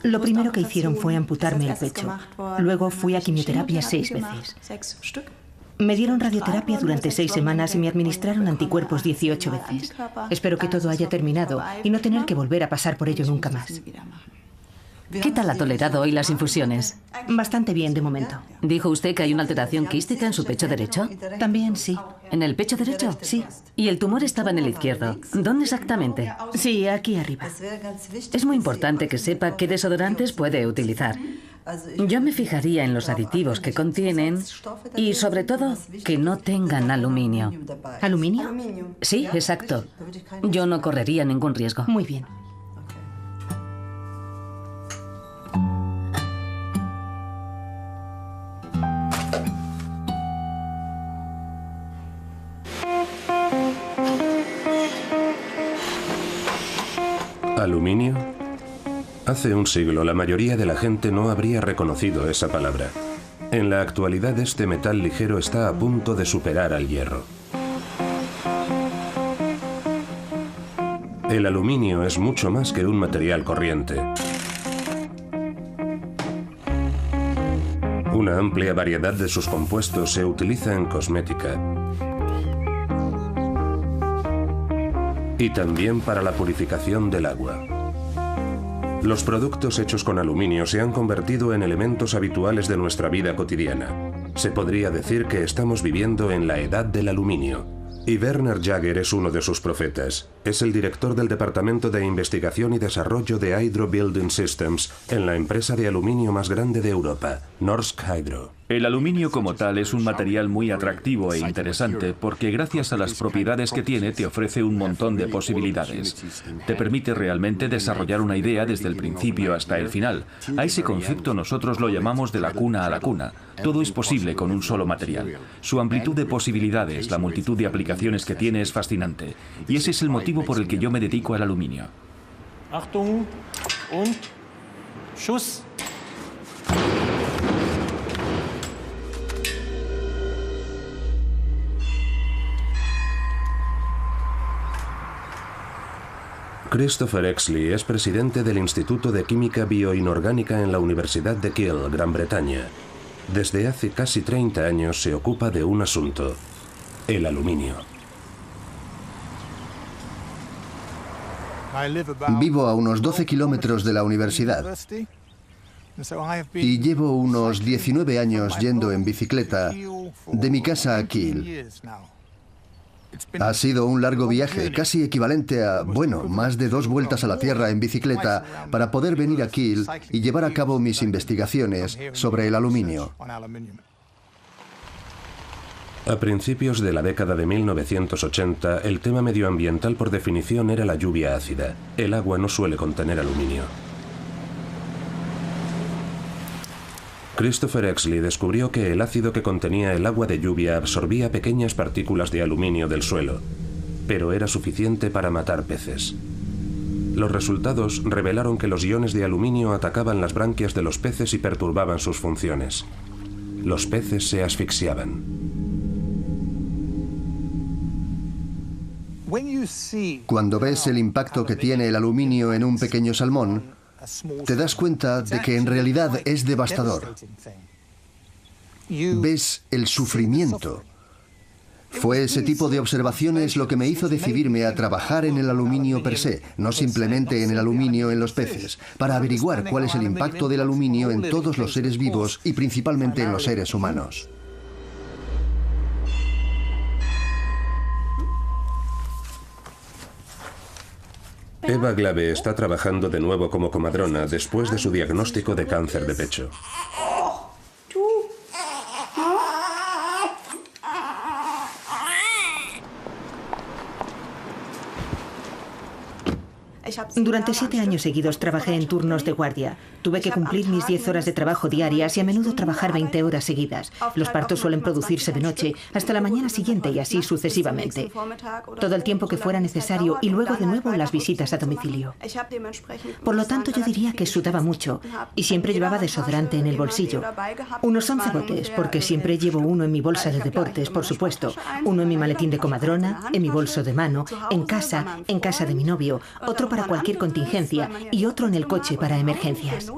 Lo primero que hicieron fue amputarme el pecho. Luego fui a quimioterapia 6 veces. Me dieron radioterapia durante 6 semanas y me administraron anticuerpos 18 veces. Espero que todo haya terminado y no tener que volver a pasar por ello nunca más. ¿Qué tal ha tolerado hoy las infusiones? Bastante bien de momento. ¿Dijo usted que hay una alteración quística en su pecho derecho? También sí. ¿En el pecho derecho? Sí. Y el tumor estaba en el izquierdo. ¿Dónde exactamente? Sí, aquí arriba. Es muy importante que sepa qué desodorantes puede utilizar. Yo me fijaría en los aditivos que contienen y, sobre todo, que no tengan aluminio. ¿Aluminio? Sí, exacto. Yo no correría ningún riesgo. Muy bien. ¿Aluminio? Hace un siglo la mayoría de la gente no habría reconocido esa palabra. En la actualidad este metal ligero está a punto de superar al hierro. El aluminio es mucho más que un material corriente. Una amplia variedad de sus compuestos se utiliza en cosmética y también para la purificación del agua. Los productos hechos con aluminio se han convertido en elementos habituales de nuestra vida cotidiana. Se podría decir que estamos viviendo en la edad del aluminio. Y Werner Jaeger es uno de sus profetas. Es el director del Departamento de Investigación y Desarrollo de Hydro Building Systems en la empresa de aluminio más grande de Europa, Norsk Hydro. El aluminio como tal es un material muy atractivo e interesante porque gracias a las propiedades que tiene te ofrece un montón de posibilidades. Te permite realmente desarrollar una idea desde el principio hasta el final. A ese concepto nosotros lo llamamos de la cuna a la cuna. Todo es posible con un solo material. Su amplitud de posibilidades, la multitud de aplicaciones que tiene es fascinante. Y ese es el motivo por el que yo me dedico al aluminio. Achtung und Schuss. Christopher Exley es presidente del Instituto de Química Bioinorgánica en la Universidad de Kiel, Gran Bretaña. Desde hace casi 30 años se ocupa de un asunto: el aluminio. Vivo a unos 12 kilómetros de la universidad y llevo unos 19 años yendo en bicicleta de mi casa a Kiel. Ha sido un largo viaje, casi equivalente a, bueno, más de 2 vueltas a la Tierra en bicicleta para poder venir a Kiel y llevar a cabo mis investigaciones sobre el aluminio. A principios de la década de 1980, el tema medioambiental por definición era la lluvia ácida. El agua no suele contener aluminio. Christopher Exley descubrió que el ácido que contenía el agua de lluvia absorbía pequeñas partículas de aluminio del suelo, pero era suficiente para matar peces. Los resultados revelaron que los iones de aluminio atacaban las branquias de los peces y perturbaban sus funciones. Los peces se asfixiaban. Cuando ves el impacto que tiene el aluminio en un pequeño salmón, te das cuenta de que en realidad es devastador. Ves el sufrimiento. Fue ese tipo de observaciones lo que me hizo decidirme a trabajar en el aluminio per se, no simplemente en el aluminio en los peces, para averiguar cuál es el impacto del aluminio en todos los seres vivos y principalmente en los seres humanos. Eva Glave está trabajando de nuevo como comadrona después de su diagnóstico de cáncer de pecho. Durante 7 años seguidos trabajé en turnos de guardia. Tuve que cumplir mis 10 horas de trabajo diarias y a menudo trabajar 20 horas seguidas. Los partos suelen producirse de noche hasta la mañana siguiente y así sucesivamente. Todo el tiempo que fuera necesario y luego de nuevo las visitas a domicilio. Por lo tanto, yo diría que sudaba mucho y siempre llevaba desodorante en el bolsillo. Unos 11 botes, porque siempre llevo uno en mi bolsa de deportes, por supuesto. Uno en mi maletín de comadrona, en mi bolso de mano, en casa de mi novio, otro para para cualquier contingencia y otro en el coche para emergencias.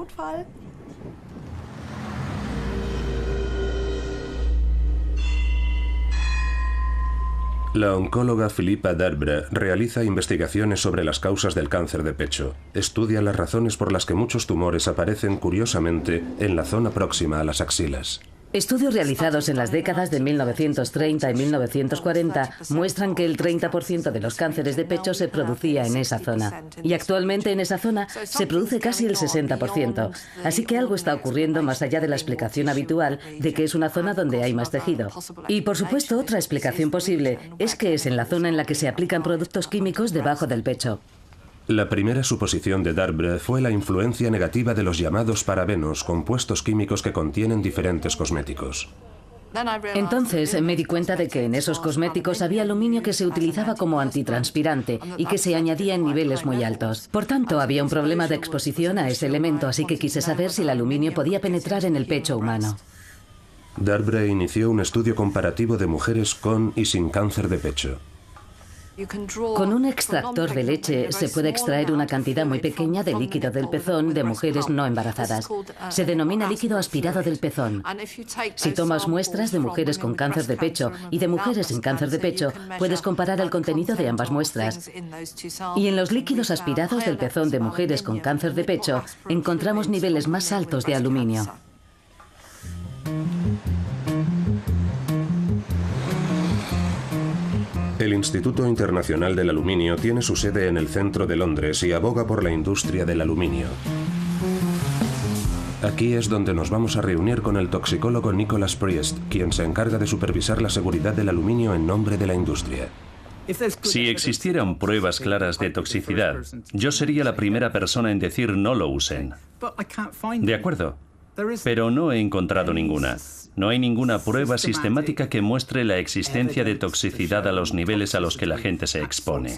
La oncóloga Philippa Darbre realiza investigaciones sobre las causas del cáncer de pecho. Estudia las razones por las que muchos tumores aparecen curiosamente en la zona próxima a las axilas. Estudios realizados en las décadas de 1930 y 1940 muestran que el 30% de los cánceres de pecho se producía en esa zona. Y actualmente en esa zona se produce casi el 60%. Así que algo está ocurriendo más allá de la explicación habitual de que es una zona donde hay más tejido. Y por supuesto, otra explicación posible es que es en la zona en la que se aplican productos químicos debajo del pecho. La primera suposición de Darbre fue la influencia negativa de los llamados parabenos, compuestos químicos que contienen diferentes cosméticos. Entonces me di cuenta de que en esos cosméticos había aluminio que se utilizaba como antitranspirante y que se añadía en niveles muy altos. Por tanto, había un problema de exposición a ese elemento, así que quise saber si el aluminio podía penetrar en el pecho humano. Darbre inició un estudio comparativo de mujeres con y sin cáncer de pecho. Con un extractor de leche se puede extraer una cantidad muy pequeña de líquido del pezón de mujeres no embarazadas. Se denomina líquido aspirado del pezón. Si tomas muestras de mujeres con cáncer de pecho y de mujeres sin cáncer de pecho, puedes comparar el contenido de ambas muestras. Y en los líquidos aspirados del pezón de mujeres con cáncer de pecho encontramos niveles más altos de aluminio. El Instituto Internacional del Aluminio tiene su sede en el centro de Londres y aboga por la industria del aluminio. Aquí es donde nos vamos a reunir con el toxicólogo Nicholas Priest, quien se encarga de supervisar la seguridad del aluminio en nombre de la industria. Si existieran pruebas claras de toxicidad, yo sería la primera persona en decir no lo usen. De acuerdo, pero no he encontrado ninguna. No hay ninguna prueba sistemática que muestre la existencia de toxicidad a los niveles a los que la gente se expone.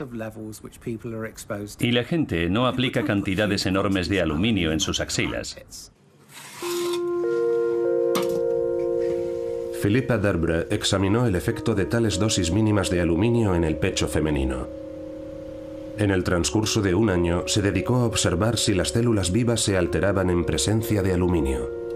Y la gente no aplica cantidades enormes de aluminio en sus axilas. Philippa Darbre examinó el efecto de tales dosis mínimas de aluminio en el pecho femenino. En el transcurso de un año se dedicó a observar si las células vivas se alteraban en presencia de aluminio.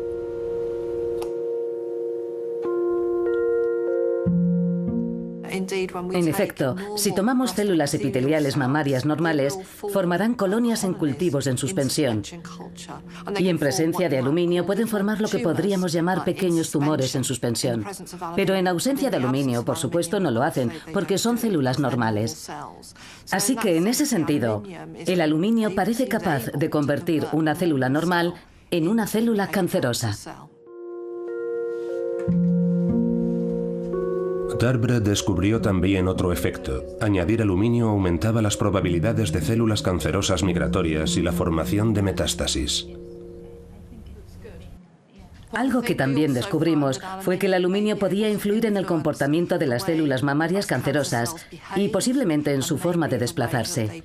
En efecto, si tomamos células epiteliales mamarias normales, formarán colonias en cultivos en suspensión. Y en presencia de aluminio pueden formar lo que podríamos llamar pequeños tumores en suspensión. Pero en ausencia de aluminio, por supuesto, no lo hacen, porque son células normales. Así que, en ese sentido, el aluminio parece capaz de convertir una célula normal en una célula cancerosa. Darbre descubrió también otro efecto. Añadir aluminio aumentaba las probabilidades de células cancerosas migratorias y la formación de metástasis. Algo que también descubrimos fue que el aluminio podía influir en el comportamiento de las células mamarias cancerosas y posiblemente en su forma de desplazarse.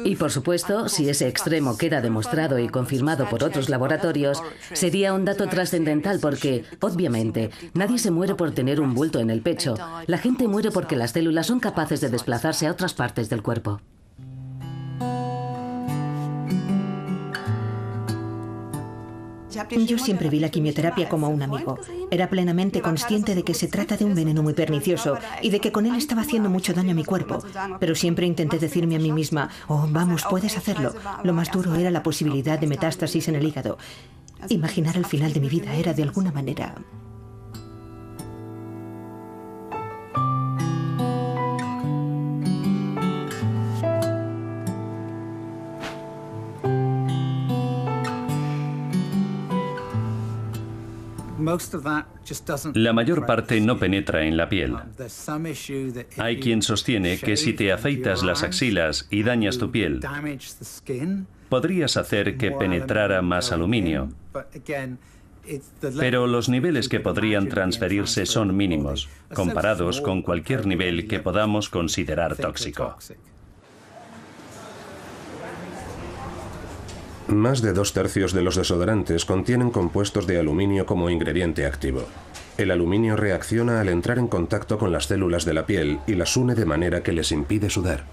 Y por supuesto, si ese extremo queda demostrado y confirmado por otros laboratorios, sería un dato trascendental porque, obviamente, nadie se muere por tener un bulto en el pecho. La gente muere porque las células son capaces de desplazarse a otras partes del cuerpo. Yo siempre vi la quimioterapia como un amigo. Era plenamente consciente de que se trata de un veneno muy pernicioso y de que con él estaba haciendo mucho daño a mi cuerpo. Pero siempre intenté decirme a mí misma, oh, vamos, puedes hacerlo. Lo más duro era la posibilidad de metástasis en el hígado. Imaginar el final de mi vida era, de alguna manera, La mayor parte no penetra en la piel. Hay quien sostiene que si te afeitas las axilas y dañas tu piel, podrías hacer que penetrara más aluminio. Pero los niveles que podrían transferirse son mínimos, comparados con cualquier nivel que podamos considerar tóxico. Más de 2/3 de los desodorantes contienen compuestos de aluminio como ingrediente activo. El aluminio reacciona al entrar en contacto con las células de la piel y las une de manera que les impide sudar.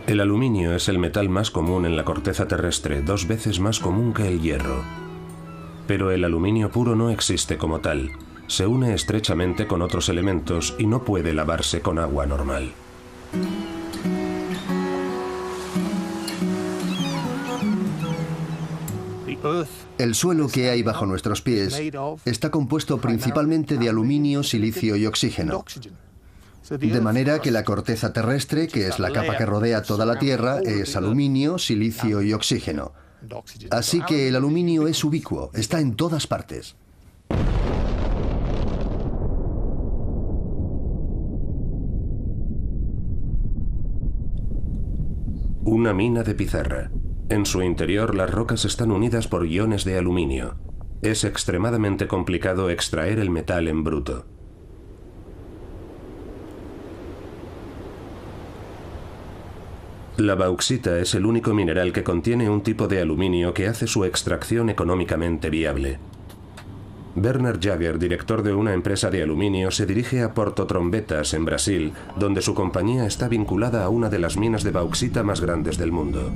El aluminio es el metal más común en la corteza terrestre, 2 veces más común que el hierro. Pero el aluminio puro no existe como tal. Se une estrechamente con otros elementos y no puede lavarse con agua normal. El suelo que hay bajo nuestros pies está compuesto principalmente de aluminio, silicio y oxígeno. De manera que la corteza terrestre, que es la capa que rodea toda la Tierra, es aluminio, silicio y oxígeno. Así que el aluminio es ubicuo, está en todas partes. Una mina de pizarra. En su interior las rocas están unidas por iones de aluminio. Es extremadamente complicado extraer el metal en bruto. La bauxita es el único mineral que contiene un tipo de aluminio que hace su extracción económicamente viable. Werner Jager, director de una empresa de aluminio, se dirige a Porto Trombetas, en Brasil, donde su compañía está vinculada a una de las minas de bauxita más grandes del mundo.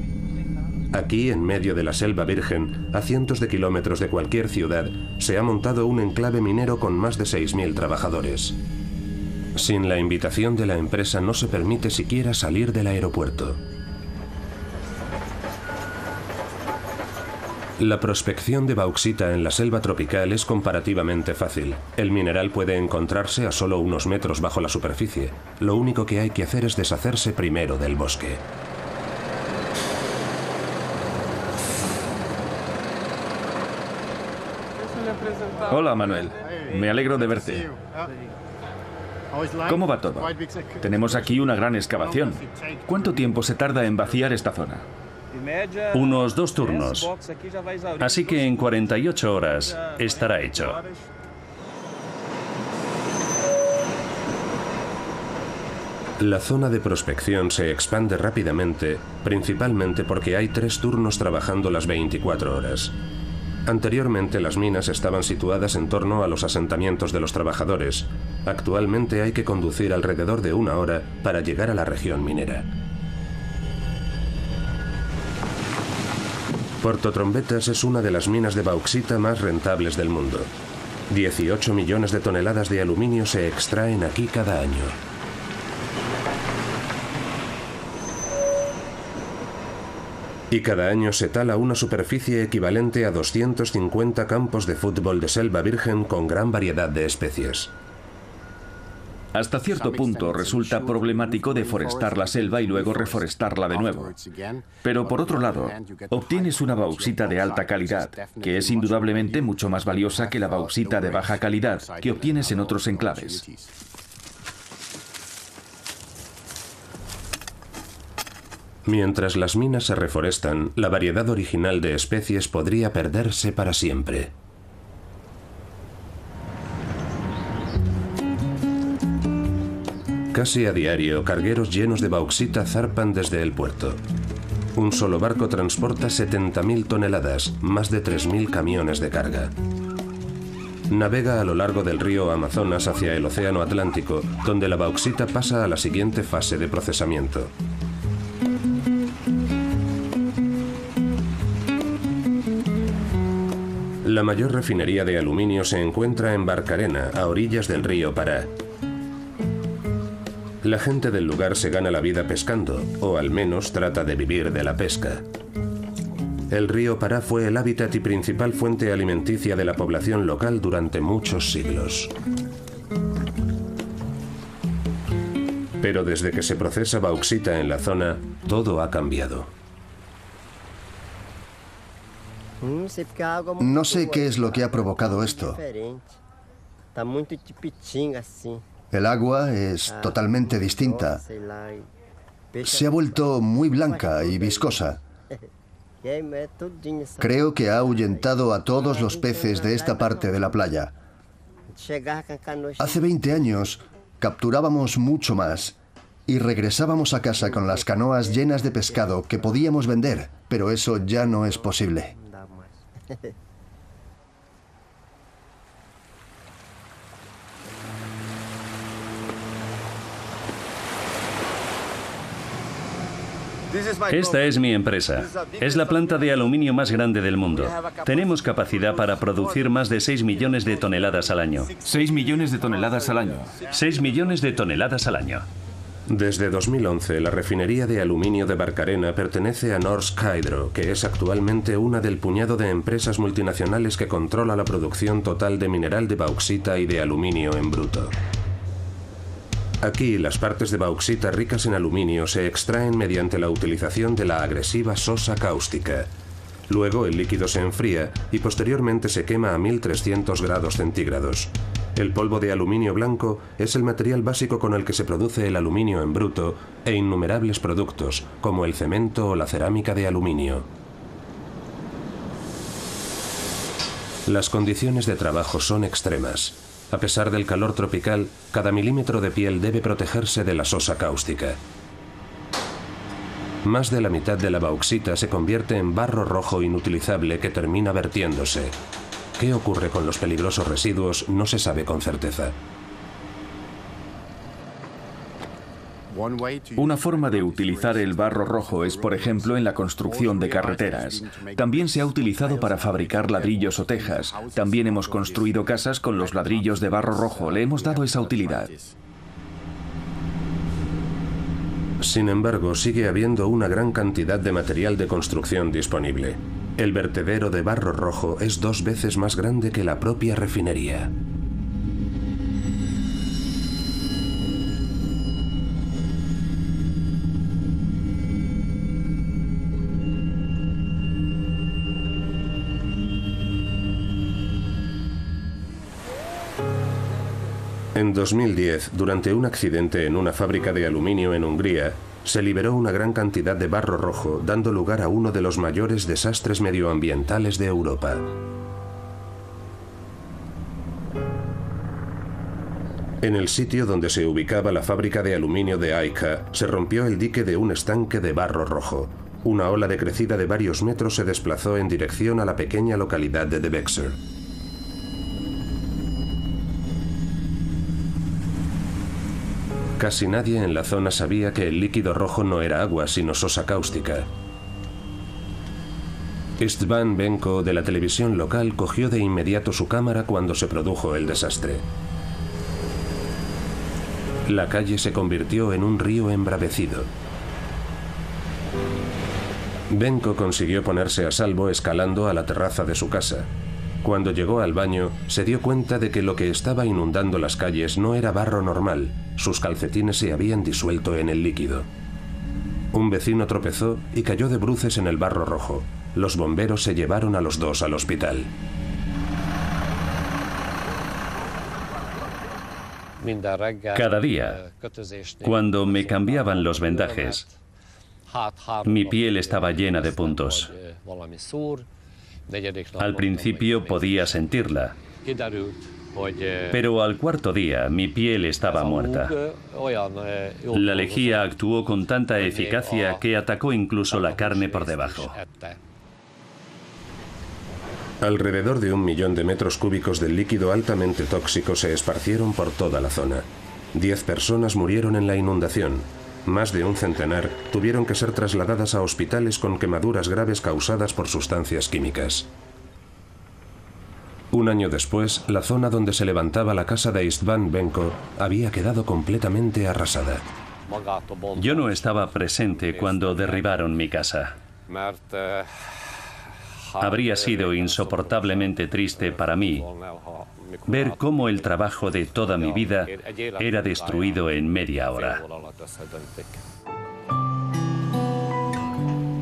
Aquí, en medio de la selva virgen, a cientos de kilómetros de cualquier ciudad, se ha montado un enclave minero con más de 6.000 trabajadores. Sin la invitación de la empresa no se permite siquiera salir del aeropuerto. La prospección de bauxita en la selva tropical es comparativamente fácil. El mineral puede encontrarse a solo unos metros bajo la superficie. Lo único que hay que hacer es deshacerse primero del bosque. Hola, Manuel. Me alegro de verte. ¿Cómo va todo? Tenemos aquí una gran excavación. ¿Cuánto tiempo se tarda en vaciar esta zona? Unos 2 turnos. Así que en 48 horas estará hecho. La zona de prospección se expande rápidamente, principalmente porque hay 3 turnos trabajando las 24 horas. Anteriormente las minas estaban situadas en torno a los asentamientos de los trabajadores. Actualmente hay que conducir alrededor de 1 hora para llegar a la región minera. Porto Trombetas es una de las minas de bauxita más rentables del mundo. 18 millones de toneladas de aluminio se extraen aquí cada año. Y cada año se tala una superficie equivalente a 250 campos de fútbol de selva virgen con gran variedad de especies. Hasta cierto punto resulta problemático deforestar la selva y luego reforestarla de nuevo. Pero por otro lado, obtienes una bauxita de alta calidad, que es indudablemente mucho más valiosa que la bauxita de baja calidad que obtienes en otros enclaves. Mientras las minas se reforestan, la variedad original de especies podría perderse para siempre. Casi a diario, cargueros llenos de bauxita zarpan desde el puerto. Un solo barco transporta 70.000 toneladas, más de 3.000 camiones de carga. Navega a lo largo del río Amazonas hacia el Océano Atlántico, donde la bauxita pasa a la siguiente fase de procesamiento. La mayor refinería de aluminio se encuentra en Barcarena, a orillas del río Pará. La gente del lugar se gana la vida pescando, o al menos trata de vivir de la pesca. El río Pará fue el hábitat y principal fuente alimenticia de la población local durante muchos siglos. Pero desde que se procesa bauxita en la zona, todo ha cambiado. No sé qué es lo que ha provocado esto. El agua es totalmente distinta. Se ha vuelto muy blanca y viscosa. Creo que ha ahuyentado a todos los peces de esta parte de la playa. Hace 20 años capturábamos mucho más y regresábamos a casa con las canoas llenas de pescado que podíamos vender, pero eso ya no es posible. Esta es mi empresa. Es la planta de aluminio más grande del mundo. Tenemos capacidad para producir más de 6 millones de toneladas al año. 6 millones de toneladas al año. 6 millones de toneladas al año. Desde 2011, la refinería de aluminio de Barcarena pertenece a Norsk Hydro, que es actualmente una del puñado de empresas multinacionales que controla la producción total de mineral de bauxita y de aluminio en bruto. Aquí, las partes de bauxita ricas en aluminio se extraen mediante la utilización de la agresiva sosa cáustica. Luego el líquido se enfría y posteriormente se quema a 1300 grados centígrados. El polvo de aluminio blanco es el material básico con el que se produce el aluminio en bruto e innumerables productos, como el cemento o la cerámica de aluminio. Las condiciones de trabajo son extremas. A pesar del calor tropical, cada milímetro de piel debe protegerse de la sosa cáustica. Más de la mitad de la bauxita se convierte en barro rojo inutilizable que termina vertiéndose. ¿Qué ocurre con los peligrosos residuos? No se sabe con certeza. Una forma de utilizar el barro rojo es, por ejemplo, en la construcción de carreteras. También se ha utilizado para fabricar ladrillos o tejas. También hemos construido casas con los ladrillos de barro rojo. Le hemos dado esa utilidad. Sin embargo, sigue habiendo una gran cantidad de material de construcción disponible. El vertedero de barro rojo es 2 veces más grande que la propia refinería. En 2010, durante un accidente en una fábrica de aluminio en Hungría, se liberó una gran cantidad de barro rojo, dando lugar a uno de los mayores desastres medioambientales de Europa. En el sitio donde se ubicaba la fábrica de aluminio de Aika, se rompió el dique de un estanque de barro rojo. Una ola de crecida de varios metros se desplazó en dirección a la pequeña localidad de De Bexer. Casi nadie en la zona sabía que el líquido rojo no era agua, sino sosa cáustica. István Benko, de la televisión local, cogió de inmediato su cámara cuando se produjo el desastre. La calle se convirtió en un río embravecido. Benko consiguió ponerse a salvo escalando a la terraza de su casa. Cuando llegó al baño, se dio cuenta de que lo que estaba inundando las calles no era barro normal. Sus calcetines se habían disuelto en el líquido. Un vecino tropezó y cayó de bruces en el barro rojo. Los bomberos se llevaron a los dos al hospital. Cada día, cuando me cambiaban los vendajes, mi piel estaba llena de puntos. Al principio podía sentirla, pero al 4.º día mi piel estaba muerta. La lejía actuó con tanta eficacia que atacó incluso la carne por debajo. Alrededor de 1 millón de metros cúbicos del líquido altamente tóxico se esparcieron por toda la zona. 10 personas murieron en la inundación. Más de un centenar tuvieron que ser trasladadas a hospitales con quemaduras graves causadas por sustancias químicas. Un año después, la zona donde se levantaba la casa de István Benko había quedado completamente arrasada. Yo no estaba presente cuando derribaron mi casa. Habría sido insoportablemente triste para mí ver cómo el trabajo de toda mi vida era destruido en media hora.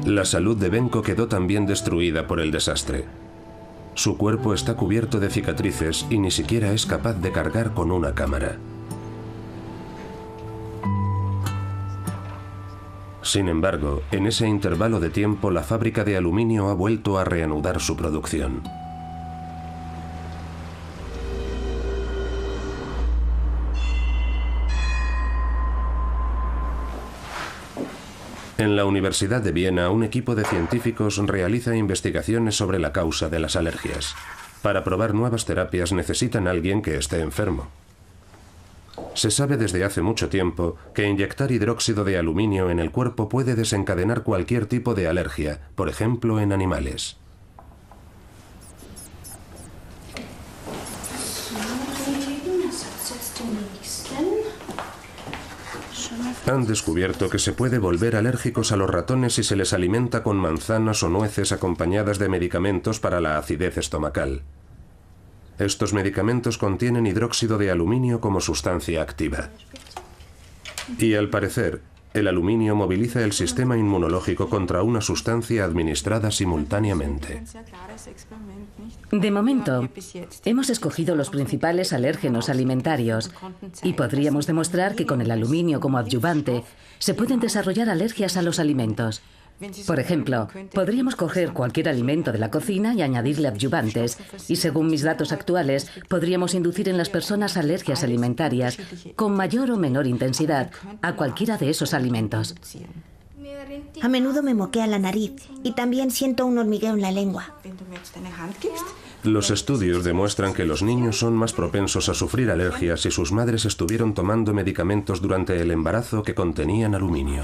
La salud de Benko quedó también destruida por el desastre. Su cuerpo está cubierto de cicatrices y ni siquiera es capaz de cargar con una cámara. Sin embargo, en ese intervalo de tiempo la fábrica de aluminio ha vuelto a reanudar su producción. En la Universidad de Viena, un equipo de científicos realiza investigaciones sobre la causa de las alergias. Para probar nuevas terapias necesitan a alguien que esté enfermo. Se sabe desde hace mucho tiempo que inyectar hidróxido de aluminio en el cuerpo puede desencadenar cualquier tipo de alergia, por ejemplo en animales. Han descubierto que se puede volver alérgicos a los ratones si se les alimenta con manzanas o nueces acompañadas de medicamentos para la acidez estomacal. Estos medicamentos contienen hidróxido de aluminio como sustancia activa. Y al parecer, el aluminio moviliza el sistema inmunológico contra una sustancia administrada simultáneamente. De momento, hemos escogido los principales alérgenos alimentarios y podríamos demostrar que con el aluminio como adyuvante se pueden desarrollar alergias a los alimentos. Por ejemplo, podríamos coger cualquier alimento de la cocina y añadirle adyuvantes, y según mis datos actuales, podríamos inducir en las personas alergias alimentarias con mayor o menor intensidad a cualquiera de esos alimentos. A menudo me moquea la nariz y también siento un hormigueo en la lengua. Los estudios demuestran que los niños son más propensos a sufrir alergias si sus madres estuvieron tomando medicamentos durante el embarazo que contenían aluminio.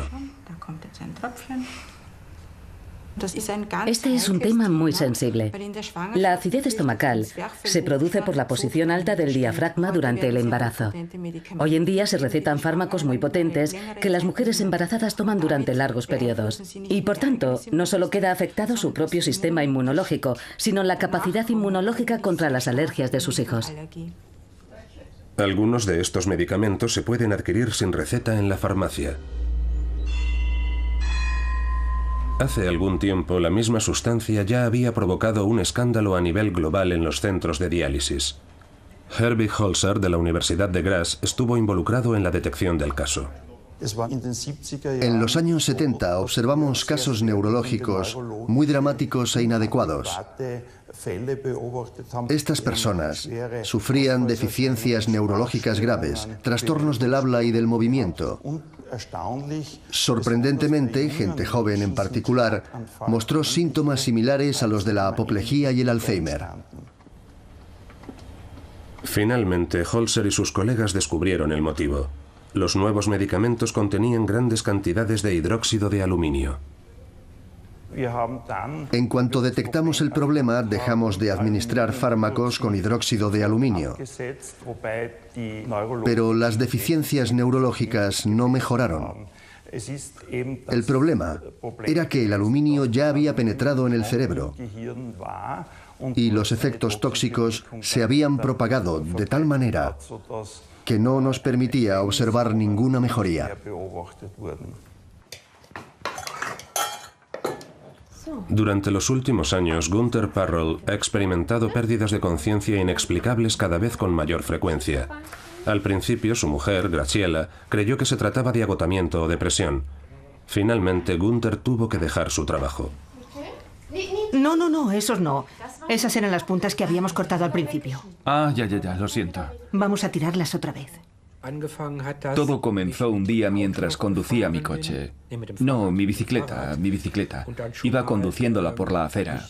Este es un tema muy sensible. La acidez estomacal se produce por la posición alta del diafragma durante el embarazo. Hoy en día se recetan fármacos muy potentes que las mujeres embarazadas toman durante largos periodos. Y por tanto, no solo queda afectado su propio sistema inmunológico, sino la capacidad inmunológica contra las alergias de sus hijos. Algunos de estos medicamentos se pueden adquirir sin receta en la farmacia. Hace algún tiempo, la misma sustancia ya había provocado un escándalo a nivel global en los centros de diálisis. Herbie Holzer, de la Universidad de Graz, estuvo involucrado en la detección del caso. En los años 70 observamos casos neurológicos muy dramáticos e inadecuados. Estas personas sufrían deficiencias neurológicas graves, trastornos del habla y del movimiento. Sorprendentemente, gente joven en particular mostró síntomas similares a los de la apoplejía y el Alzheimer. Finalmente, Holzer y sus colegas descubrieron el motivo. Los nuevos medicamentos contenían grandes cantidades de hidróxido de aluminio. En cuanto detectamos el problema, dejamos de administrar fármacos con hidróxido de aluminio. Pero las deficiencias neurológicas no mejoraron. El problema era que el aluminio ya había penetrado en el cerebro y los efectos tóxicos se habían propagado de tal manera que no nos permitía observar ninguna mejoría. Durante los últimos años, Gunther Parroll ha experimentado pérdidas de conciencia inexplicables cada vez con mayor frecuencia. Al principio, su mujer, Graciela, creyó que se trataba de agotamiento o depresión. Finalmente, Gunther tuvo que dejar su trabajo. No, esos no. Esas eran las puntas que habíamos cortado al principio. Ah, ya, lo siento. Vamos a tirarlas otra vez. Todo comenzó un día mientras conducía mi coche. No, mi bicicleta. Iba conduciéndola por la acera.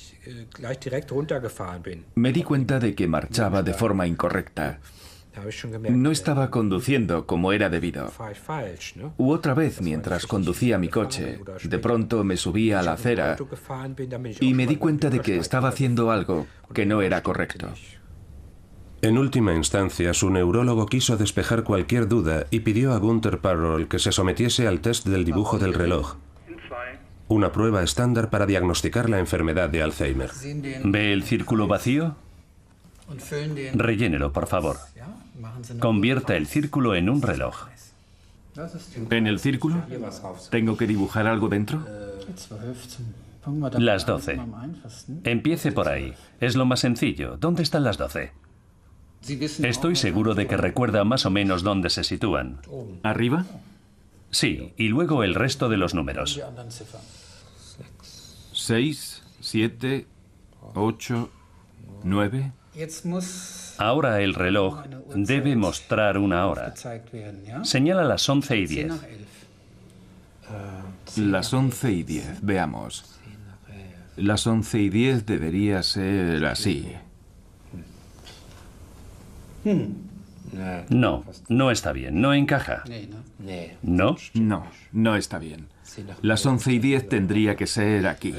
Me di cuenta de que marchaba de forma incorrecta. No estaba conduciendo como era debido. Otra vez, mientras conducía mi coche, de pronto me subí a la acera y me di cuenta de que estaba haciendo algo que no era correcto. En última instancia, su neurólogo quiso despejar cualquier duda y pidió a Gunther Parroll que se sometiese al test del dibujo del reloj, una prueba estándar para diagnosticar la enfermedad de Alzheimer. ¿Ve el círculo vacío? Rellénelo, por favor. Convierta el círculo en un reloj. ¿En el círculo? ¿Tengo que dibujar algo dentro? Las 12. Empiece por ahí. Es lo más sencillo. ¿Dónde están las 12? Estoy seguro de que recuerda más o menos dónde se sitúan. ¿Arriba? Sí, y luego el resto de los números. 6, 7, 8, 9. Ahora el reloj debe mostrar una hora. Señala las 11:10. Las 11:10, veamos. Las 11:10 debería ser así. No, no está bien, no encaja. ¿No? No, no está bien. Las 11:10 tendría que ser aquí.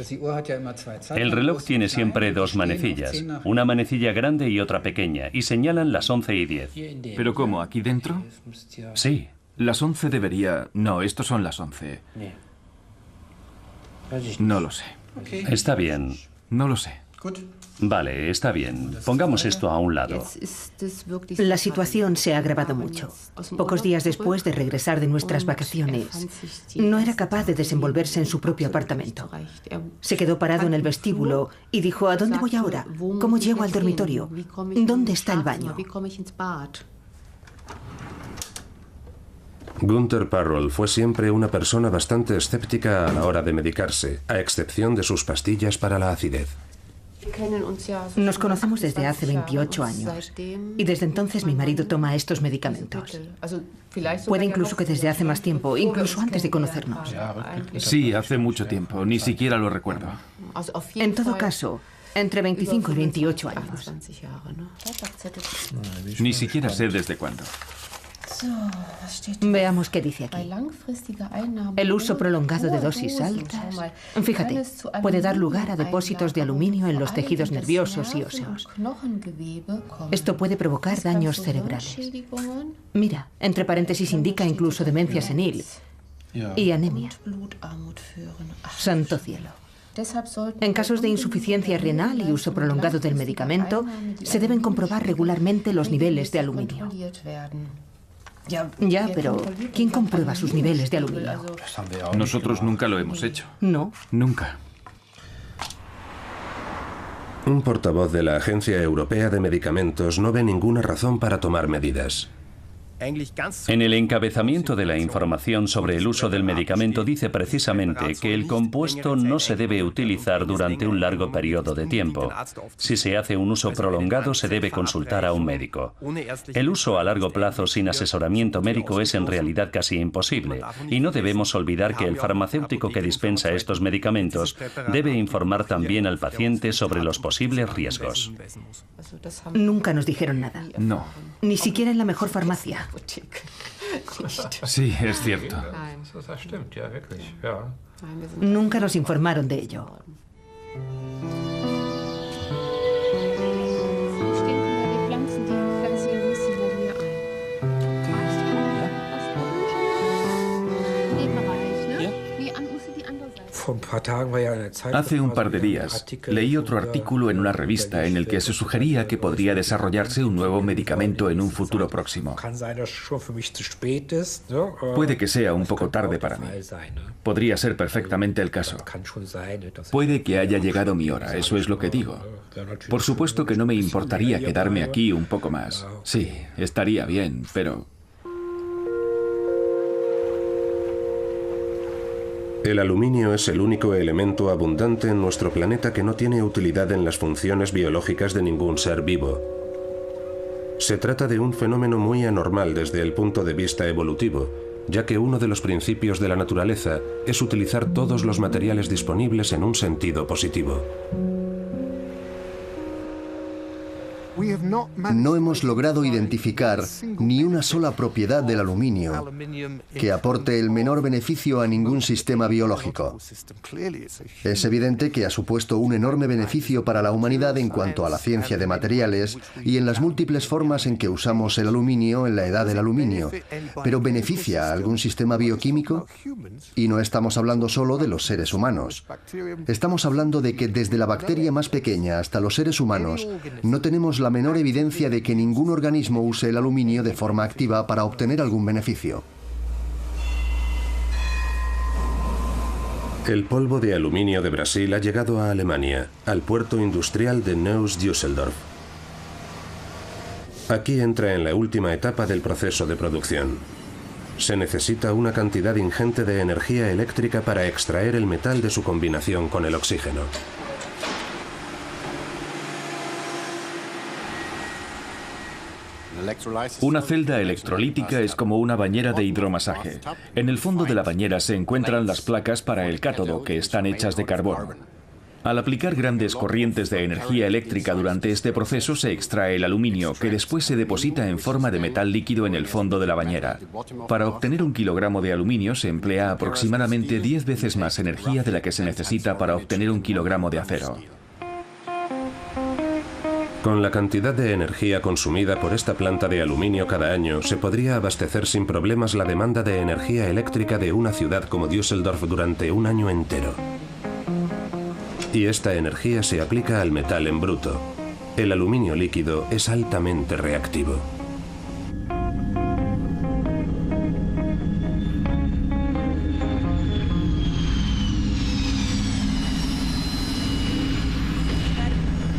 El reloj tiene siempre dos manecillas, una manecilla grande y otra pequeña, y señalan las 11:10. ¿Pero cómo? ¿Aquí dentro? Sí. Las 11 debería... No, estos son las 11. No lo sé. Está bien. No lo sé. Vale, está bien. Pongamos esto a un lado. La situación se ha agravado mucho. Pocos días después de regresar de nuestras vacaciones, no era capaz de desenvolverse en su propio apartamento. Se quedó parado en el vestíbulo y dijo, ¿a dónde voy ahora? ¿Cómo llego al dormitorio? ¿Dónde está el baño? Gunther Parroll fue siempre una persona bastante escéptica a la hora de medicarse, a excepción de sus pastillas para la acidez. Nos conocemos desde hace 28 años y desde entonces mi marido toma estos medicamentos. Puede incluso que desde hace más tiempo, incluso antes de conocernos. Sí, hace mucho tiempo. Ni siquiera lo recuerdo. En todo caso, entre 25 y 28 años. Ni siquiera sé desde cuándo. Veamos qué dice aquí. El uso prolongado de dosis altas. Fíjate, puede dar lugar a depósitos de aluminio en los tejidos nerviosos y óseos. Esto puede provocar daños cerebrales. Mira, entre paréntesis indica incluso demencia senil y anemia. Santo cielo. En casos de insuficiencia renal y uso prolongado del medicamento, se deben comprobar regularmente los niveles de aluminio. Ya, pero ¿quién comprueba sus niveles de aluminio? Nosotros nunca lo hemos hecho. No. Nunca. Un portavoz de la Agencia Europea de Medicamentos no ve ninguna razón para tomar medidas. En el encabezamiento de la información sobre el uso del medicamento dice precisamente que el compuesto no se debe utilizar durante un largo periodo de tiempo. Si se hace un uso prolongado, se debe consultar a un médico. El uso a largo plazo sin asesoramiento médico es en realidad casi imposible, y no debemos olvidar que el farmacéutico que dispensa estos medicamentos debe informar también al paciente sobre los posibles riesgos. Nunca nos dijeron nada. No. Ni siquiera en la mejor farmacia. Sí, es cierto. Nunca nos informaron de ello. Hace un par de días leí otro artículo en una revista en el que se sugería que podría desarrollarse un nuevo medicamento en un futuro próximo. Puede que sea un poco tarde para mí. Podría ser perfectamente el caso. Puede que haya llegado mi hora, eso es lo que digo. Por supuesto que no me importaría quedarme aquí un poco más. Sí, estaría bien, pero... El aluminio es el único elemento abundante en nuestro planeta que no tiene utilidad en las funciones biológicas de ningún ser vivo. Se trata de un fenómeno muy anormal desde el punto de vista evolutivo, ya que uno de los principios de la naturaleza es utilizar todos los materiales disponibles en un sentido positivo. No hemos logrado identificar ni una sola propiedad del aluminio que aporte el menor beneficio a ningún sistema biológico. Es evidente que ha supuesto un enorme beneficio para la humanidad en cuanto a la ciencia de materiales y en las múltiples formas en que usamos el aluminio en la edad del aluminio. ¿Pero beneficia a algún sistema bioquímico? Y no estamos hablando solo de los seres humanos. Estamos hablando de que desde la bacteria más pequeña hasta los seres humanos no tenemos la menor evidencia de que ningún organismo use el aluminio de forma activa para obtener algún beneficio. El polvo de aluminio de Brasil ha llegado a Alemania, al puerto industrial de Neuss-Düsseldorf. Aquí entra en la última etapa del proceso de producción. Se necesita una cantidad ingente de energía eléctrica para extraer el metal de su combinación con el oxígeno. Una celda electrolítica es como una bañera de hidromasaje. En el fondo de la bañera se encuentran las placas para el cátodo, que están hechas de carbón. Al aplicar grandes corrientes de energía eléctrica durante este proceso se extrae el aluminio, que después se deposita en forma de metal líquido en el fondo de la bañera. Para obtener 1 kilogramo de aluminio se emplea aproximadamente 10 veces más energía de la que se necesita para obtener 1 kilogramo de acero. Con la cantidad de energía consumida por esta planta de aluminio cada año, se podría abastecer sin problemas la demanda de energía eléctrica de una ciudad como Düsseldorf durante un año entero. Y esta energía se aplica al metal en bruto. El aluminio líquido es altamente reactivo.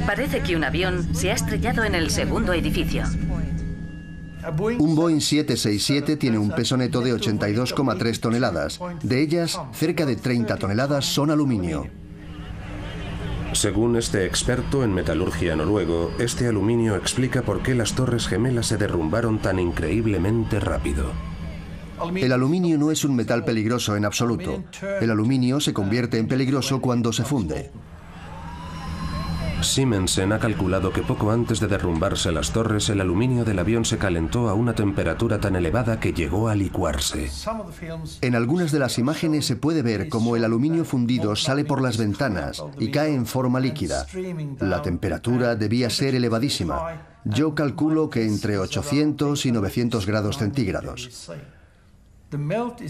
Parece que un avión se ha estrellado en el segundo edificio. Un Boeing 767 tiene un peso neto de 82,3 toneladas. De ellas, cerca de 30 toneladas son aluminio. Según este experto en metalurgia noruego, este aluminio explica por qué las Torres Gemelas se derrumbaron tan increíblemente rápido. El aluminio no es un metal peligroso en absoluto. El aluminio se convierte en peligroso cuando se funde. Simensen ha calculado que poco antes de derrumbarse las torres, el aluminio del avión se calentó a una temperatura tan elevada que llegó a licuarse. En algunas de las imágenes se puede ver cómo el aluminio fundido sale por las ventanas y cae en forma líquida. La temperatura debía ser elevadísima. Yo calculo que entre 800 y 900 grados centígrados.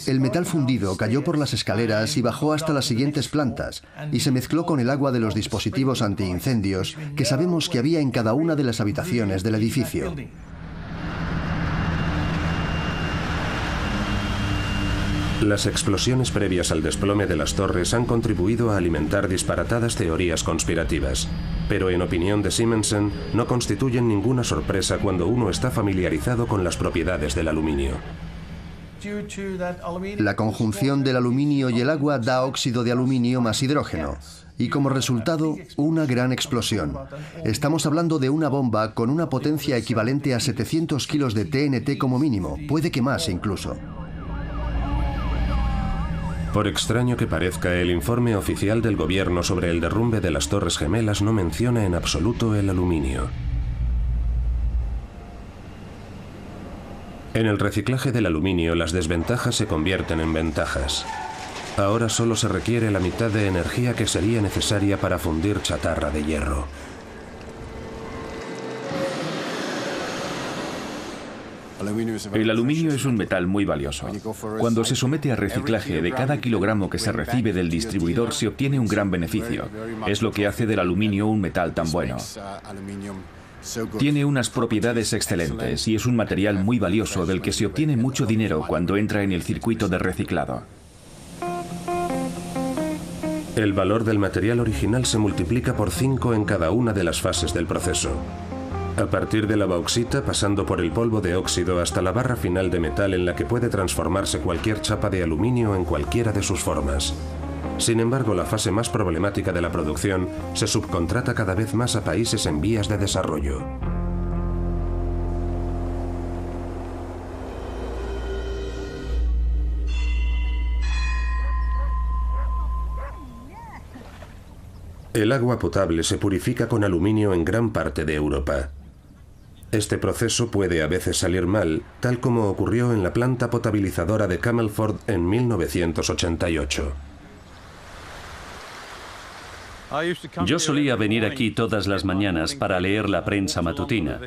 El metal fundido cayó por las escaleras y bajó hasta las siguientes plantas y se mezcló con el agua de los dispositivos antiincendios que sabemos que había en cada una de las habitaciones del edificio. Las explosiones previas al desplome de las torres han contribuido a alimentar disparatadas teorías conspirativas, pero en opinión de Simensen no constituyen ninguna sorpresa cuando uno está familiarizado con las propiedades del aluminio. La conjunción del aluminio y el agua da óxido de aluminio más hidrógeno y como resultado una gran explosión. Estamos hablando de una bomba con una potencia equivalente a 700 kilos de TNT como mínimo, puede que más incluso. Por extraño que parezca, el informe oficial del gobierno sobre el derrumbe de las Torres Gemelas no menciona en absoluto el aluminio. En el reciclaje del aluminio, las desventajas se convierten en ventajas. Ahora solo se requiere la mitad de energía que sería necesaria para fundir chatarra de hierro. El aluminio es un metal muy valioso. Cuando se somete a reciclaje, de cada kilogramo que se recibe del distribuidor se obtiene un gran beneficio. Es lo que hace del aluminio un metal tan bueno. Tiene unas propiedades excelentes y es un material muy valioso del que se obtiene mucho dinero cuando entra en el circuito de reciclado. El valor del material original se multiplica por 5 en cada una de las fases del proceso. A partir de la bauxita, pasando por el polvo de óxido hasta la barra final de metal en la que puede transformarse cualquier chapa de aluminio en cualquiera de sus formas. Sin embargo, la fase más problemática de la producción se subcontrata cada vez más a países en vías de desarrollo. El agua potable se purifica con aluminio en gran parte de Europa. Este proceso puede a veces salir mal, tal como ocurrió en la planta potabilizadora de Camelford en 1988. Yo solía venir aquí todas las mañanas para leer la prensa matutina.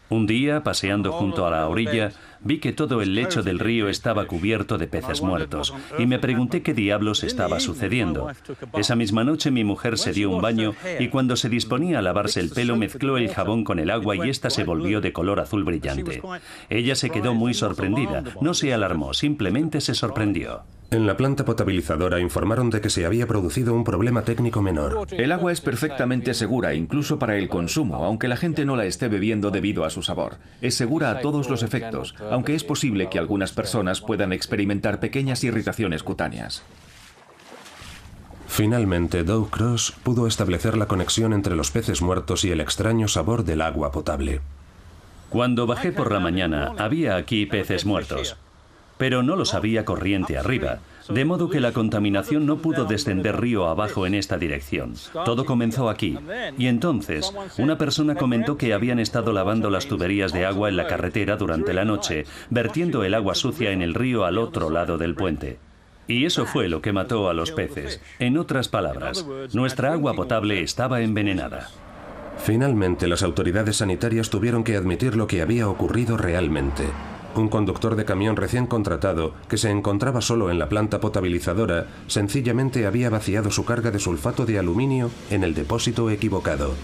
Un día, paseando junto a la orilla, vi que todo el lecho del río estaba cubierto de peces muertos y me pregunté qué diablos estaba sucediendo. Esa misma noche mi mujer se dio un baño y cuando se disponía a lavarse el pelo mezcló el jabón con el agua y ésta se volvió de color azul brillante. Ella se quedó muy sorprendida, no se alarmó, simplemente se sorprendió. En la planta potabilizadora informaron de que se había producido un problema técnico menor. El agua es perfectamente segura, incluso para el consumo, aunque la gente no la esté bebiendo debido a su sabor. Es segura a todos los efectos, aunque es posible que algunas personas puedan experimentar pequeñas irritaciones cutáneas. Finalmente, Dow Cross pudo establecer la conexión entre los peces muertos y el extraño sabor del agua potable. Cuando bajé por la mañana, había aquí peces muertos. Pero no los había corriente arriba, De modo que la contaminación no pudo descender río abajo en esta dirección. Todo comenzó aquí. Y entonces, una persona comentó que habían estado lavando las tuberías de agua en la carretera durante la noche, vertiendo el agua sucia en el río al otro lado del puente. Y eso fue lo que mató a los peces. En otras palabras, nuestra agua potable estaba envenenada. Finalmente, las autoridades sanitarias tuvieron que admitir lo que había ocurrido realmente. Un conductor de camión recién contratado, que se encontraba solo en la planta potabilizadora, sencillamente había vaciado su carga de sulfato de aluminio en el depósito equivocado.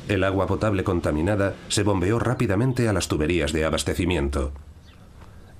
El agua potable contaminada se bombeó rápidamente a las tuberías de abastecimiento.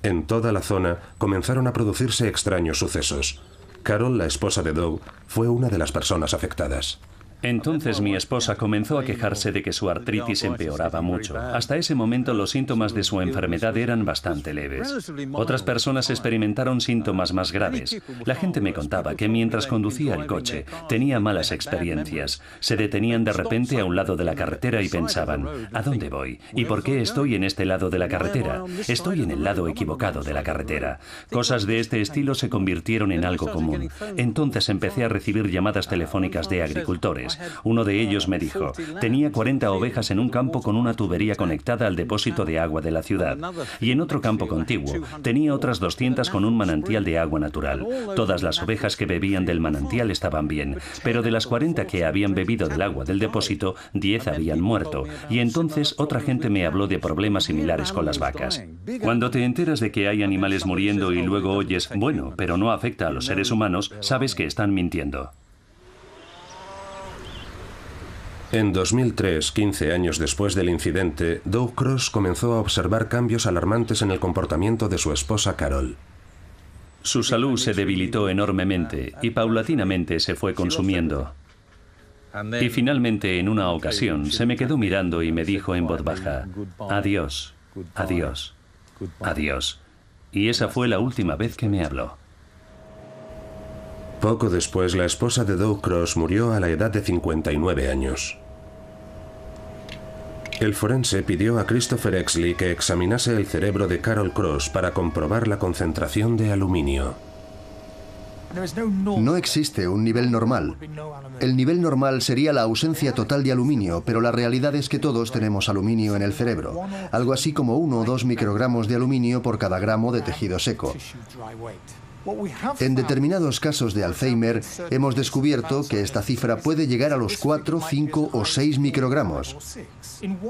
En toda la zona comenzaron a producirse extraños sucesos. Carol, la esposa de Doug, fue una de las personas afectadas. Entonces mi esposa comenzó a quejarse de que su artritis empeoraba mucho. Hasta ese momento los síntomas de su enfermedad eran bastante leves. Otras personas experimentaron síntomas más graves. La gente me contaba que mientras conducía el coche tenía malas experiencias. Se detenían de repente a un lado de la carretera y pensaban, ¿a dónde voy? ¿Y por qué estoy en este lado de la carretera? Estoy en el lado equivocado de la carretera. Cosas de este estilo se convirtieron en algo común. Entonces empecé a recibir llamadas telefónicas de agricultores. Uno de ellos me dijo, tenía 40 ovejas en un campo con una tubería conectada al depósito de agua de la ciudad. Y en otro campo contiguo, tenía otras 200 con un manantial de agua natural. Todas las ovejas que bebían del manantial estaban bien, pero de las 40 que habían bebido del agua del depósito, 10 habían muerto. Y entonces otra gente me habló de problemas similares con las vacas. Cuando te enteras de que hay animales muriendo y luego oyes, bueno, pero no afecta a los seres humanos, sabes que están mintiendo. En 2003, 15 años después del incidente, Doug Cross comenzó a observar cambios alarmantes en el comportamiento de su esposa Carol. Su salud se debilitó enormemente y paulatinamente se fue consumiendo. Y finalmente, en una ocasión, se me quedó mirando y me dijo en voz baja, adiós, adiós, adiós. Y esa fue la última vez que me habló. Poco después, la esposa de Doug Cross murió a la edad de 59 años. El forense pidió a Christopher Exley que examinase el cerebro de Carol Cross para comprobar la concentración de aluminio. No existe un nivel normal. El nivel normal sería la ausencia total de aluminio, pero la realidad es que todos tenemos aluminio en el cerebro, algo así como 1 o 2 microgramos de aluminio por cada gramo de tejido seco. En determinados casos de Alzheimer hemos descubierto que esta cifra puede llegar a los 4, 5 o 6 microgramos.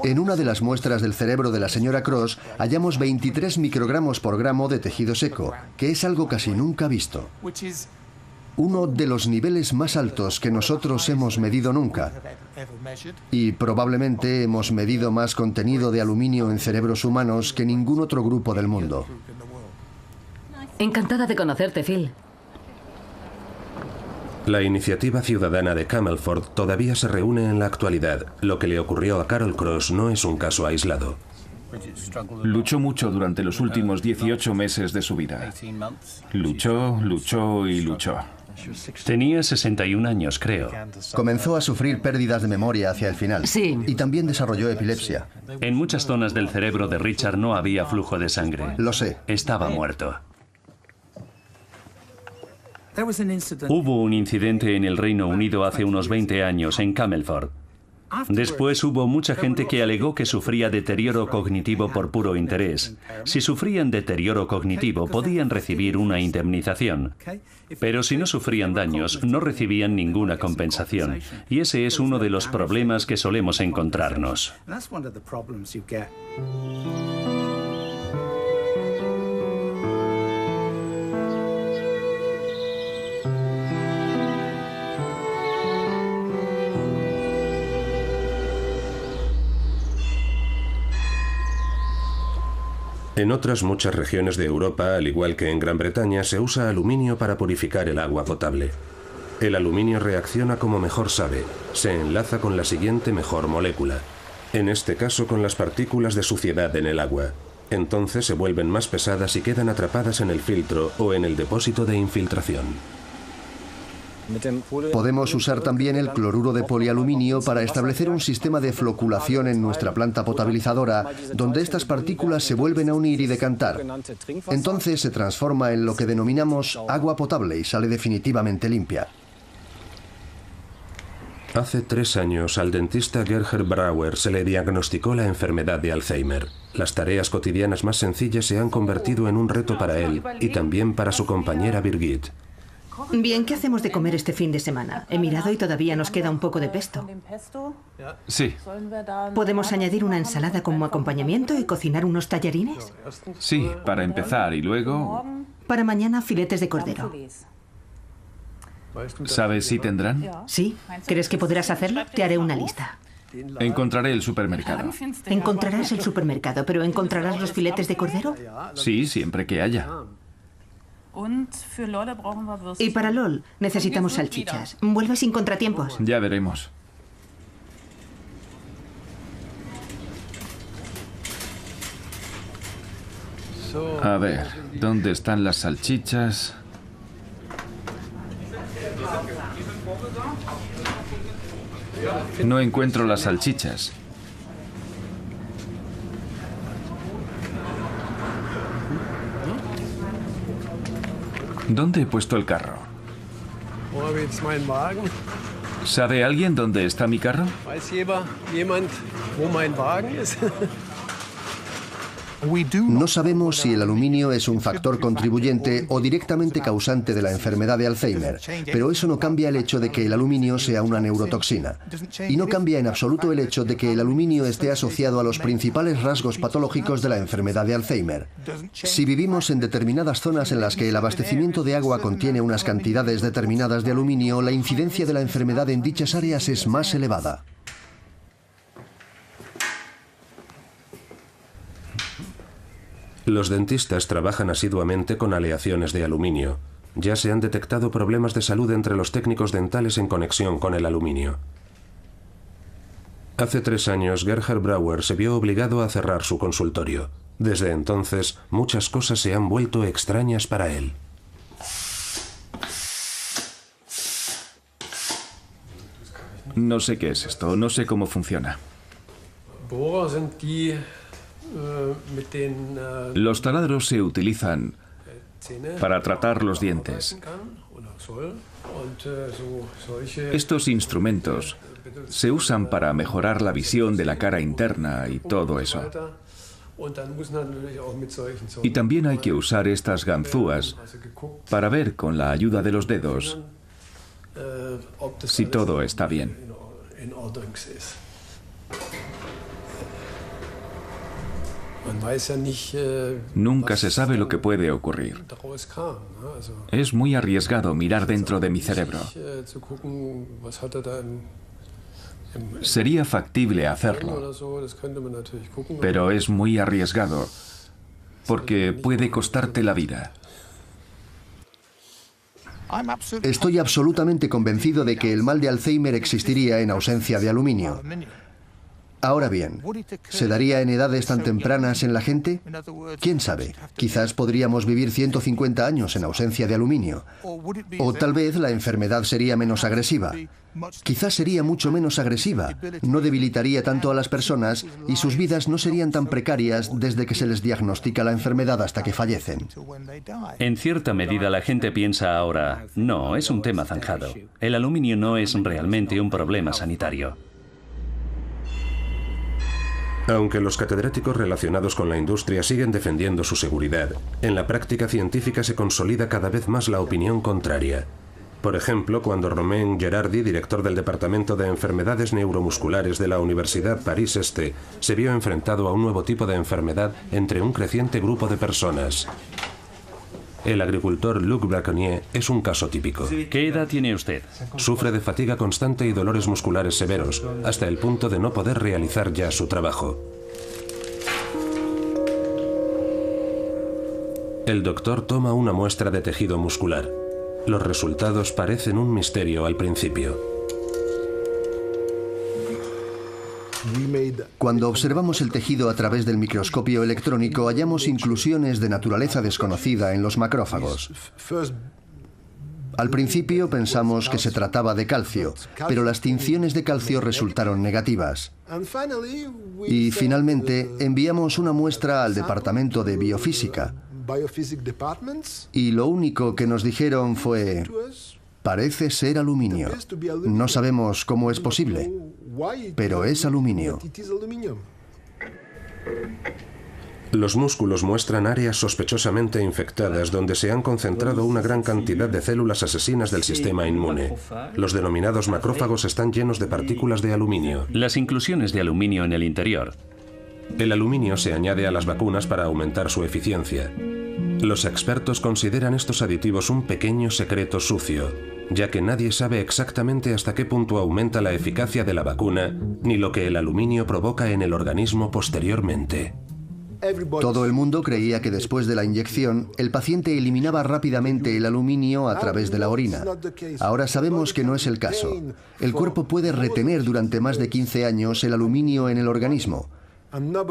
En una de las muestras del cerebro de la señora Cross hallamos 23 microgramos por gramo de tejido seco, que es algo casi nunca visto. Uno de los niveles más altos que nosotros hemos medido nunca. Y probablemente hemos medido más contenido de aluminio en cerebros humanos que ningún otro grupo del mundo. Encantada de conocerte, Phil. La iniciativa ciudadana de Camelford todavía se reúne en la actualidad. Lo que le ocurrió a Carol Cross no es un caso aislado. Luchó mucho durante los últimos 18 meses de su vida. Luchó, luchó y luchó. Tenía 61 años, creo. Comenzó a sufrir pérdidas de memoria hacia el final. Sí. Y también desarrolló epilepsia. En muchas zonas del cerebro de Richard no había flujo de sangre. Lo sé. Estaba muerto. Hubo un incidente en el Reino Unido hace unos 20 años en Camelford. Después hubo mucha gente que alegó que sufría deterioro cognitivo por puro interés. Si sufrían deterioro cognitivo, podían recibir una indemnización. Pero si no sufrían daños, no recibían ninguna compensación. Y ese es uno de los problemas que solemos encontrarnos. En otras muchas regiones de Europa, al igual que en Gran Bretaña, se usa aluminio para purificar el agua potable. El aluminio reacciona como mejor sabe, se enlaza con la siguiente mejor molécula, en este caso con las partículas de suciedad en el agua. Entonces se vuelven más pesadas y quedan atrapadas en el filtro o en el depósito de infiltración. Podemos usar también el cloruro de polialuminio para establecer un sistema de floculación en nuestra planta potabilizadora, donde estas partículas se vuelven a unir y decantar. Entonces se transforma en lo que denominamos agua potable y sale definitivamente limpia. Hace 3 años al dentista Gerhard Brauer se le diagnosticó la enfermedad de Alzheimer. Las tareas cotidianas más sencillas se han convertido en un reto para él y también para su compañera Birgit. Bien, ¿qué hacemos de comer este fin de semana? He mirado y todavía nos queda un poco de pesto. Sí. ¿Podemos añadir una ensalada como acompañamiento y cocinar unos tallarines? Sí, para empezar y luego... Para mañana, filetes de cordero. ¿Sabes si tendrán? ¿Sí? ¿Crees que podrás hacerlo? Te haré una lista. Encontraré el supermercado. Encontrarás el supermercado, pero ¿encontrarás los filetes de cordero? Sí, siempre que haya. Y para LOL necesitamos salchichas. Vuelve sin contratiempos. Ya veremos. A ver, ¿dónde están las salchichas? No encuentro las salchichas. ¿Dónde he puesto el carro? ¿Sabe alguien dónde está mi carro? No sabemos si el aluminio es un factor contribuyente o directamente causante de la enfermedad de Alzheimer, pero eso no cambia el hecho de que el aluminio sea una neurotoxina. Y no cambia en absoluto el hecho de que el aluminio esté asociado a los principales rasgos patológicos de la enfermedad de Alzheimer. Si vivimos en determinadas zonas en las que el abastecimiento de agua contiene unas cantidades determinadas de aluminio, la incidencia de la enfermedad en dichas áreas es más elevada. Los dentistas trabajan asiduamente con aleaciones de aluminio. Ya se han detectado problemas de salud entre los técnicos dentales en conexión con el aluminio. Hace 3 años, Gerhard Brauer se vio obligado a cerrar su consultorio. Desde entonces, muchas cosas se han vuelto extrañas para él. No sé qué es esto, no sé cómo funciona. Los taladros se utilizan para tratar los dientes. Estos instrumentos se usan para mejorar la visión de la cara interna y todo eso. Y también hay que usar estas ganzúas para ver con la ayuda de los dedos si todo está bien. Nunca se sabe lo que puede ocurrir. Es muy arriesgado mirar dentro de mi cerebro. Sería factible hacerlo, pero es muy arriesgado porque puede costarte la vida. Estoy absolutamente convencido de que el mal de Alzheimer existiría en ausencia de aluminio. Ahora bien, ¿se daría en edades tan tempranas en la gente? ¿Quién sabe? Quizás podríamos vivir 150 años en ausencia de aluminio. O tal vez la enfermedad sería menos agresiva. Quizás sería mucho menos agresiva, no debilitaría tanto a las personas y sus vidas no serían tan precarias desde que se les diagnostica la enfermedad hasta que fallecen. En cierta medida la gente piensa ahora, no, es un tema zanjado. El aluminio no es realmente un problema sanitario. Aunque los catedráticos relacionados con la industria siguen defendiendo su seguridad, en la práctica científica se consolida cada vez más la opinión contraria. Por ejemplo, cuando Romain Gerardi, director del Departamento de Enfermedades Neuromusculares de la Universidad París-Este, se vio enfrentado a un nuevo tipo de enfermedad entre un creciente grupo de personas. El agricultor Luc Braconnier es un caso típico. ¿Qué edad tiene usted? Sufre de fatiga constante y dolores musculares severos, hasta el punto de no poder realizar ya su trabajo. El doctor toma una muestra de tejido muscular. Los resultados parecen un misterio al principio. Cuando observamos el tejido a través del microscopio electrónico, hallamos inclusiones de naturaleza desconocida en los macrófagos. Al principio pensamos que se trataba de calcio, pero las tinciones de calcio resultaron negativas. Y finalmente enviamos una muestra al departamento de biofísica. Y lo único que nos dijeron fue: parece ser aluminio. No sabemos cómo es posible, pero es aluminio. Los músculos muestran áreas sospechosamente infectadas donde se han concentrado una gran cantidad de células asesinas del sistema inmune. Los denominados macrófagos están llenos de partículas de aluminio. Las inclusiones de aluminio en el interior. El aluminio se añade a las vacunas para aumentar su eficiencia. Los expertos consideran estos aditivos un pequeño secreto sucio, ya que nadie sabe exactamente hasta qué punto aumenta la eficacia de la vacuna, ni lo que el aluminio provoca en el organismo posteriormente. Todo el mundo creía que después de la inyección, el paciente eliminaba rápidamente el aluminio a través de la orina. Ahora sabemos que no es el caso. El cuerpo puede retener durante más de 15 años el aluminio en el organismo.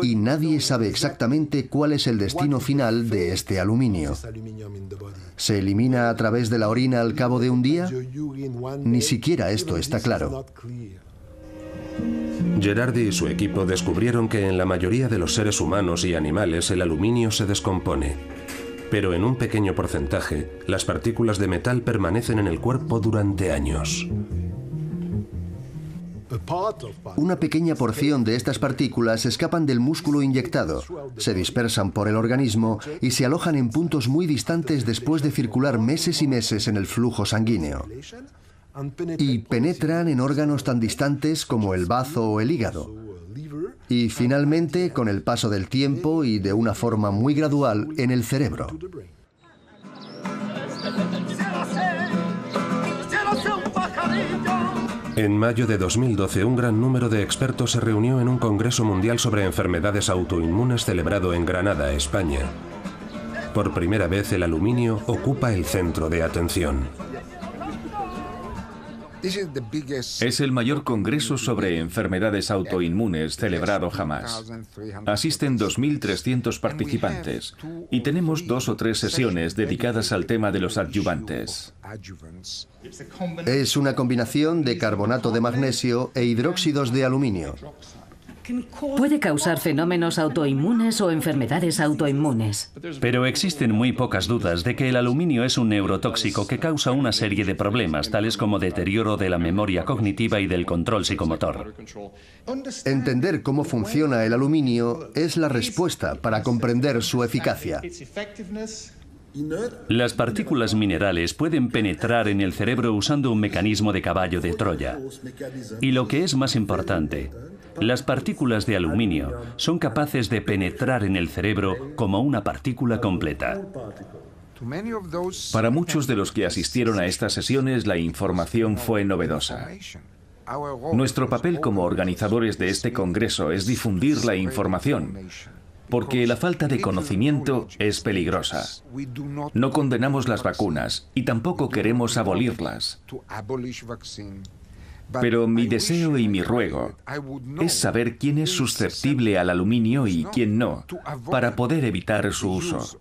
Y nadie sabe exactamente cuál es el destino final de este aluminio. ¿Se elimina a través de la orina al cabo de un día? Ni siquiera esto está claro. Gerardi y su equipo descubrieron que en la mayoría de los seres humanos y animales el aluminio se descompone. Pero en un pequeño porcentaje, las partículas de metal permanecen en el cuerpo durante años. Una pequeña porción de estas partículas escapan del músculo inyectado, se dispersan por el organismo y se alojan en puntos muy distantes después de circular meses y meses en el flujo sanguíneo. Y penetran en órganos tan distantes como el bazo o el hígado. Y finalmente, con el paso del tiempo y de una forma muy gradual, en el cerebro. En mayo de 2012, un gran número de expertos se reunió en un Congreso Mundial sobre Enfermedades Autoinmunes celebrado en Granada, España. Por primera vez, el aluminio ocupa el centro de atención. Es el mayor congreso sobre enfermedades autoinmunes celebrado jamás. Asisten 2.300 participantes y tenemos 2 o 3 sesiones dedicadas al tema de los adyuvantes. Es una combinación de carbonato de magnesio e hidróxidos de aluminio. Puede causar fenómenos autoinmunes o enfermedades autoinmunes. Pero existen muy pocas dudas de que el aluminio es un neurotóxico que causa una serie de problemas, tales como deterioro de la memoria cognitiva y del control psicomotor. Entender cómo funciona el aluminio es la respuesta para comprender su eficacia. Las partículas minerales pueden penetrar en el cerebro usando un mecanismo de caballo de Troya. Y lo que es más importante, las partículas de aluminio son capaces de penetrar en el cerebro como una partícula completa. Para muchos de los que asistieron a estas sesiones, la información fue novedosa. Nuestro papel como organizadores de este congreso es difundir la información, porque la falta de conocimiento es peligrosa. No condenamos las vacunas y tampoco queremos abolirlas. Pero mi deseo y mi ruego es saber quién es susceptible al aluminio y quién no, para poder evitar su uso.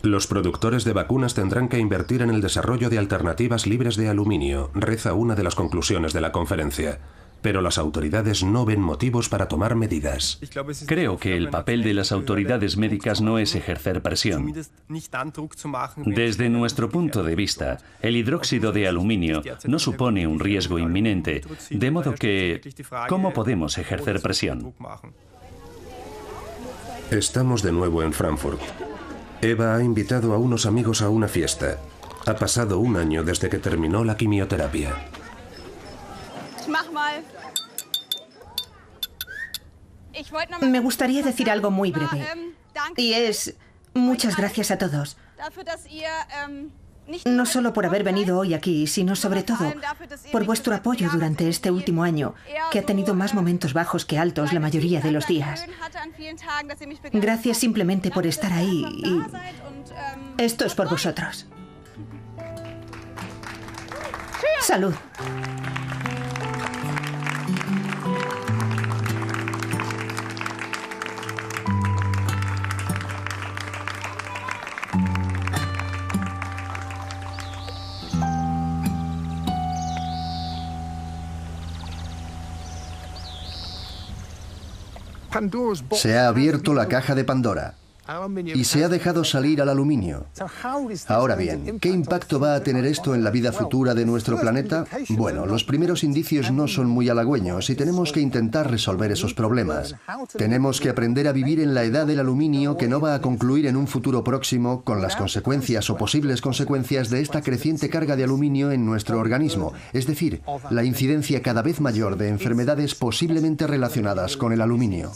Los productores de vacunas tendrán que invertir en el desarrollo de alternativas libres de aluminio, reza una de las conclusiones de la conferencia. Pero las autoridades no ven motivos para tomar medidas. Creo que el papel de las autoridades médicas no es ejercer presión. Desde nuestro punto de vista, el hidróxido de aluminio no supone un riesgo inminente, de modo que, ¿cómo podemos ejercer presión? Estamos de nuevo en Frankfurt. Eva ha invitado a unos amigos a una fiesta. Ha pasado un año desde que terminó la quimioterapia. Me gustaría decir algo muy breve. Y es, muchas gracias a todos. No solo por haber venido hoy aquí, sino sobre todo por vuestro apoyo durante este último año, que ha tenido más momentos bajos que altos la mayoría de los días. Gracias simplemente por estar ahí y esto es por vosotros. ¡Salud! Se ha abierto la caja de Pandora y se ha dejado salir al aluminio. Ahora bien, ¿qué impacto va a tener esto en la vida futura de nuestro planeta? Bueno, los primeros indicios no son muy halagüeños y tenemos que intentar resolver esos problemas. Tenemos que aprender a vivir en la edad del aluminio, que no va a concluir en un futuro próximo, con las consecuencias o posibles consecuencias de esta creciente carga de aluminio en nuestro organismo, es decir, la incidencia cada vez mayor de enfermedades posiblemente relacionadas con el aluminio.